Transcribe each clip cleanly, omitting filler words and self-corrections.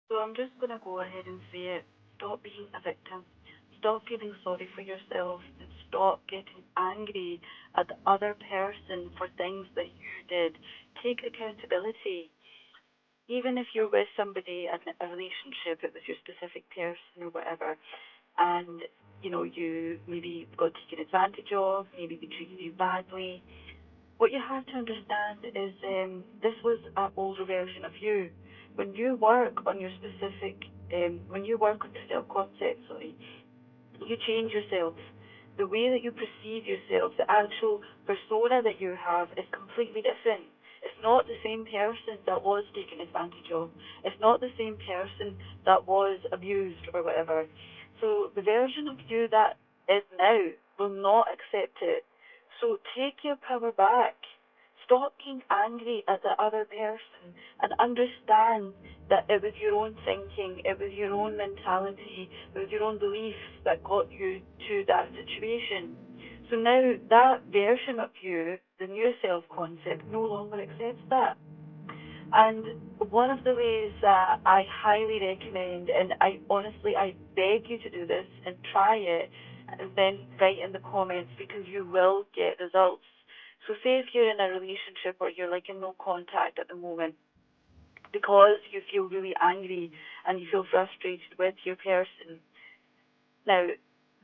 So I'm just going to go ahead and say it. Stop being a victim. Stop feeling sorry for yourself and stop getting angry at the other person for things that you did. Take accountability. Even if you're with somebody in a relationship, it was your specific person or whatever, and you maybe got taken advantage of, maybe they treated you badly. What you have to understand is this was an older version of you. When you work on your specific, when you work on your self concept, sorry, you change yourself. The way that you perceive yourself, the actual persona that you have is completely different. It's not the same person that was taken advantage of. It's not the same person that was abused or whatever. So the version of you that is now will not accept it. So take your power back. Stop being angry at the other person and understand that it was your own thinking, it was your own mentality, it was your own beliefs that got you to that situation. So now that version of you, the new self concept, no longer accepts that. And one of the ways that I highly recommend, and I beg you to do this and try it, and then write in the comments because you will get results. So say if you're in a relationship or you're like in no contact at the moment because you feel really angry and you feel frustrated with your person. Now,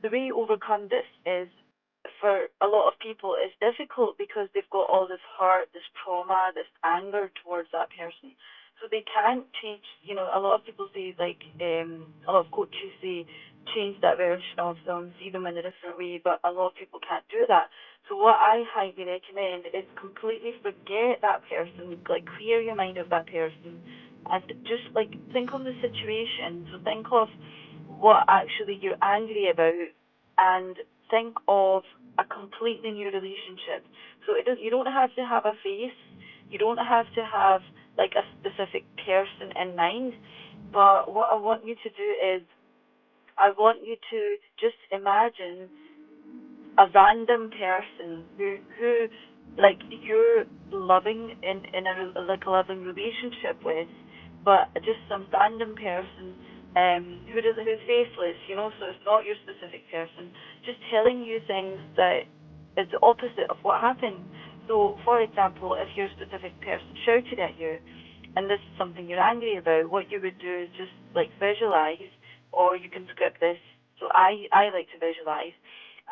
the way you overcome this is for a lot of people it's difficult because they've got all this hurt, this trauma, this anger towards that person. So they can't change, a lot of people say like a lot of coaches say change that version of them, see them in a different way, but a lot of people can't do that. So what I highly recommend is completely forget that person, like clear your mind of that person and just like think of the situation. So think of what actually you're angry about and think of a completely new relationship. So you don't have to have a face, you don't have to have like a specific person in mind. But what I want you to do is I want you to just imagine a random person who like you're loving in a like a loving relationship with, but just some random person who's faceless, so it's not your specific person, just telling you things that is the opposite of what happened. So, for example, if your specific person shouted at you, and this is something you're angry about, what you would do is just like visualize, or you can script this. So I like to visualize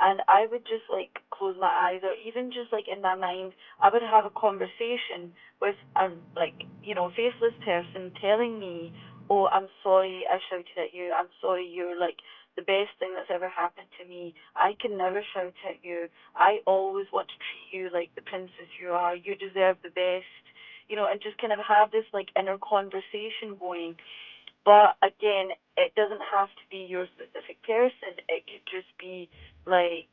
and I would just like close my eyes or even just like in my mind I would have a conversation with a like faceless person telling me, oh, I'm sorry I shouted at you, I'm sorry, you're like the best thing that's ever happened to me, I can never shout at you, I always want to treat you like the princess you are, you deserve the best, and just kind of have this like inner conversation going. But again, it doesn't have to be your specific person. It could just be like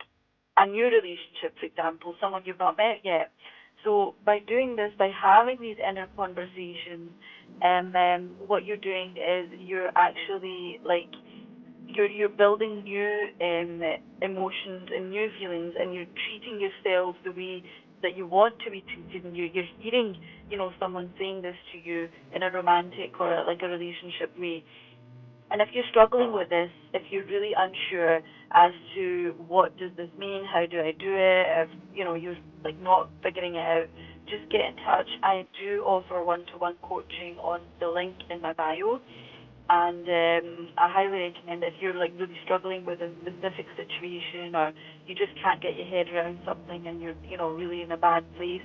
a new relationship, for example, someone you've not met yet. So by doing this, by having these inner conversations, and then what you're doing is you're actually like you're building new emotions and new feelings, and you're treating yourself the way that you want to be treated, and you're hearing, someone saying this to you in a romantic or like a relationship way. And if you're struggling with this, if you're really unsure as to what does this mean, how do I do it, if you're like not figuring it out, just get in touch. I do offer one-to-one coaching on the link in my bio, and I highly recommend if you're like really struggling with a specific situation or you just can't get your head around something and you're really in a bad place,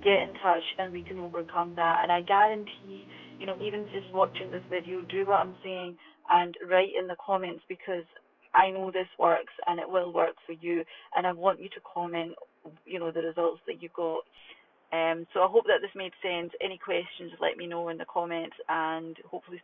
get in touch and we can overcome that. And I guarantee, even just watching this video, do what I'm saying and write in the comments because I know this works and it will work for you. And I want you to comment, the results that you got. So I hope that this made sense. Any questions, let me know in the comments, and hopefully